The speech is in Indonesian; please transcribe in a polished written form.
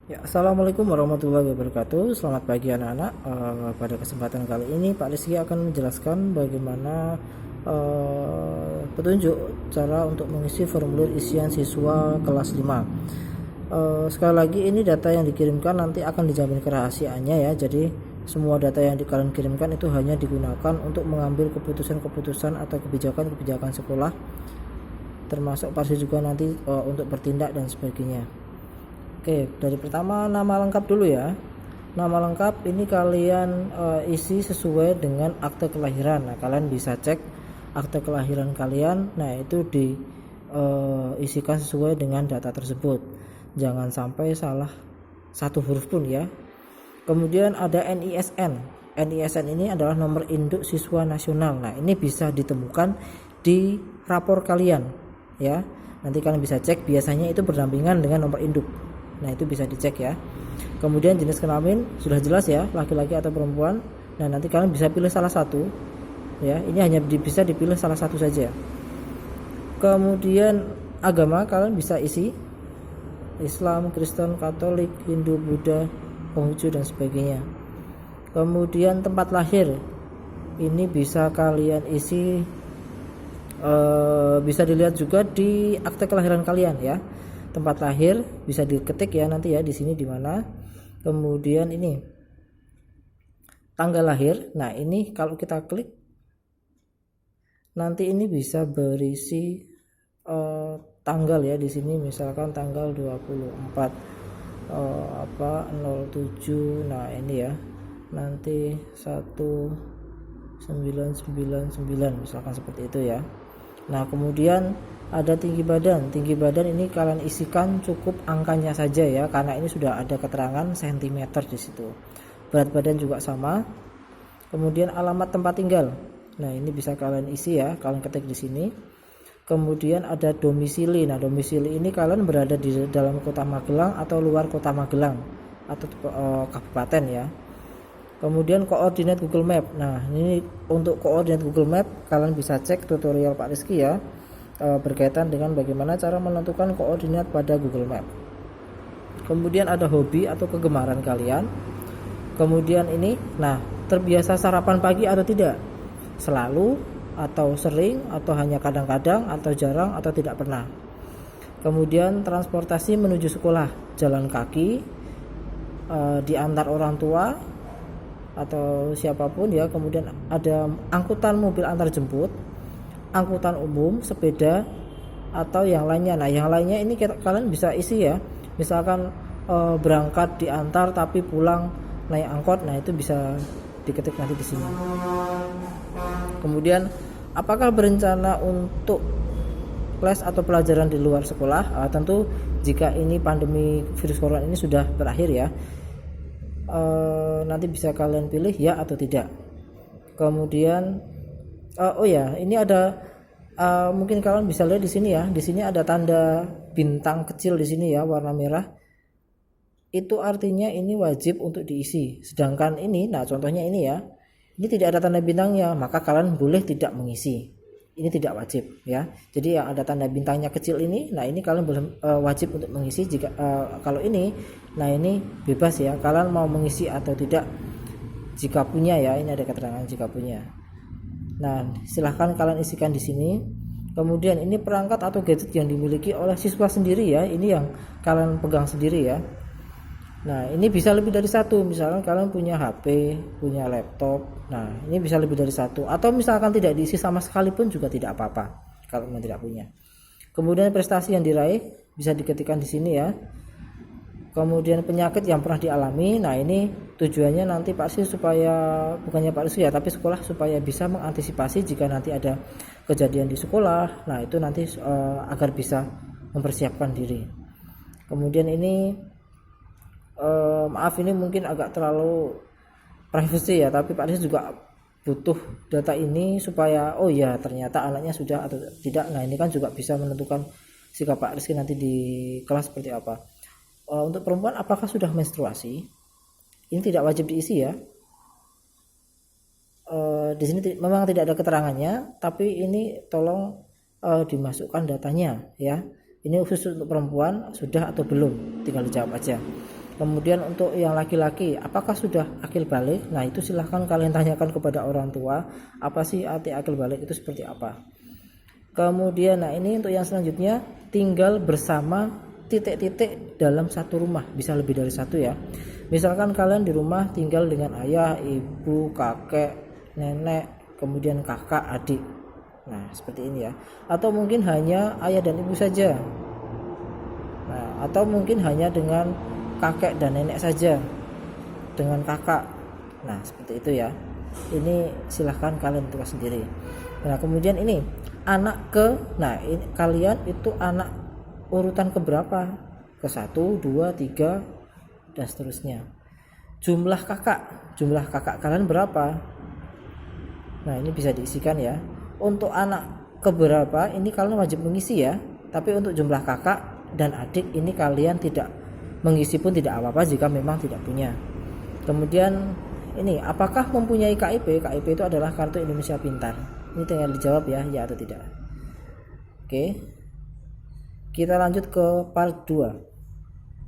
Ya, Assalamualaikum warahmatullahi wabarakatuh. Selamat pagi anak-anak. Pada kesempatan kali ini Pak Rizky akan menjelaskan bagaimana petunjuk cara untuk mengisi formulir isian siswa kelas 5. Sekali lagi ini data yang dikirimkan nanti akan dijamin kerahasiaannya ya. Jadi semua data yang kalian kirimkan itu hanya digunakan untuk mengambil keputusan-keputusan atau kebijakan-kebijakan sekolah, termasuk pasti juga nanti untuk bertindak dan sebagainya. Oke, dari pertama nama lengkap dulu ya. Nama lengkap ini kalian isi sesuai dengan akte kelahiran. Nah, kalian bisa cek akte kelahiran kalian. Nah, itu diisikan sesuai dengan data tersebut. Jangan sampai salah satu huruf pun ya. Kemudian ada NISN. NISN ini adalah nomor induk siswa nasional. Nah, ini bisa ditemukan di rapor kalian ya. Nanti kalian bisa cek, biasanya itu berdampingan dengan nomor induk. Nah, itu bisa dicek ya. Kemudian jenis kelamin sudah jelas ya, laki-laki atau perempuan. Nah, nanti kalian bisa pilih salah satu ya. Ini hanya bisa dipilih salah satu saja. Kemudian agama kalian bisa isi Islam, Kristen, Katolik, Hindu, Buddha, Konghucu dan sebagainya. Kemudian tempat lahir ini bisa kalian isi, bisa dilihat juga di akte kelahiran kalian ya. Tempat lahir bisa diketik ya nanti ya di sini di mana. Kemudian ini tanggal lahir. Nah, ini kalau kita klik nanti ini bisa berisi tanggal ya di sini, misalkan tanggal 24 07. Nah, ini ya. Nanti 1999 misalkan seperti itu ya. Nah, kemudian ada tinggi badan. Tinggi badan ini kalian isikan cukup angkanya saja ya, karena ini sudah ada keterangan sentimeter di situ. Berat badan juga sama. Kemudian alamat tempat tinggal. Nah, ini bisa kalian isi ya, kalian ketik di sini. Kemudian ada domisili. Nah, domisili ini kalian berada di dalam kota Magelang atau luar kota Magelang atau kabupaten ya. Kemudian koordinat Google Map. Nah, ini untuk koordinat Google Map kalian bisa cek tutorial Pak Rizky ya, berkaitan dengan bagaimana cara menentukan koordinat pada Google Map. Kemudian ada hobi atau kegemaran kalian. Kemudian ini, nah, terbiasa sarapan pagi atau tidak? Selalu atau sering atau hanya kadang-kadang atau jarang atau tidak pernah. Kemudian transportasi menuju sekolah, jalan kaki, diantar orang tua atau siapapun ya. Kemudian ada angkutan mobil antar jemput, angkutan umum, sepeda atau yang lainnya. Nah, yang lainnya ini kalian bisa isi ya. Misalkan berangkat diantar tapi pulang naik angkot. Nah, itu bisa diketik nanti di sini. Kemudian apakah berencana untuk les atau pelajaran di luar sekolah? Tentu jika ini pandemi virus corona ini sudah berakhir ya. Nanti bisa kalian pilih ya atau tidak. Kemudian ini ada mungkin kalian bisa lihat di sini ya. Di sini ada tanda bintang kecil di sini ya, warna merah. Itu artinya ini wajib untuk diisi. Sedangkan ini, nah contohnya ini ya. Ini tidak ada tanda bintangnya, maka kalian boleh tidak mengisi. Ini tidak wajib ya. Jadi yang ada tanda bintangnya kecil ini, nah ini kalian boleh wajib untuk mengisi. Jika kalau ini, nah ini bebas ya. Kalian mau mengisi atau tidak jika punya ya. Ini ada keterangan jika punya. Nah, silahkan kalian isikan di sini. Kemudian ini perangkat atau gadget yang dimiliki oleh siswa sendiri ya. Ini yang kalian pegang sendiri ya. Nah, ini bisa lebih dari satu. Misalkan kalian punya HP, punya laptop. Nah, ini bisa lebih dari satu. Atau misalkan tidak diisi sama sekali pun juga tidak apa-apa kalau memang tidak punya. Kemudian prestasi yang diraih bisa diketikkan di sini ya. Kemudian penyakit yang pernah dialami. Nah, ini tujuannya nanti Pak Rizky supaya, bukannya Pak Rizky ya, tapi sekolah supaya bisa mengantisipasi jika nanti ada kejadian di sekolah. Nah, itu nanti agar bisa mempersiapkan diri. Kemudian ini maaf ini mungkin agak terlalu privacy ya, tapi Pak Rizky juga butuh data ini supaya oh ya ternyata anaknya sudah atau tidak. Nah, ini kan juga bisa menentukan sikap Pak Rizky nanti di kelas seperti apa. Untuk perempuan apakah sudah menstruasi? Ini tidak wajib diisi ya. Di sini memang tidak ada keterangannya, tapi ini tolong dimasukkan datanya ya. Ini khusus untuk perempuan, sudah atau belum, tinggal dijawab aja. Kemudian untuk yang laki-laki, apakah sudah akil balik? Nah, itu silahkan kalian tanyakan kepada orang tua, apa sih arti akil balik itu seperti apa. Kemudian nah ini untuk yang selanjutnya, tinggal bersama titik-titik dalam satu rumah, bisa lebih dari satu ya. Misalkan kalian di rumah tinggal dengan ayah, ibu, kakek, nenek, kemudian kakak, adik. Nah, seperti ini ya. Atau mungkin hanya ayah dan ibu saja. Nah, atau mungkin hanya dengan kakek dan nenek saja, dengan kakak. Nah, seperti itu ya. Ini silahkan kalian tentukan sendiri. Nah, kemudian ini anak ke, nah ini kalian itu anak urutan keberapa? Ke 1, 2, 3 dan seterusnya. Jumlah kakak kalian berapa? Nah, ini bisa diisikan ya. Untuk anak keberapa ini kalian wajib mengisi ya. Tapi untuk jumlah kakak dan adik ini kalian tidak mengisi pun tidak apa-apa jika memang tidak punya. Kemudian ini apakah mempunyai KIP? KIP itu adalah kartu Indonesia Pintar. Ini tinggal dijawab ya atau tidak. Oke. Kita lanjut ke part 2.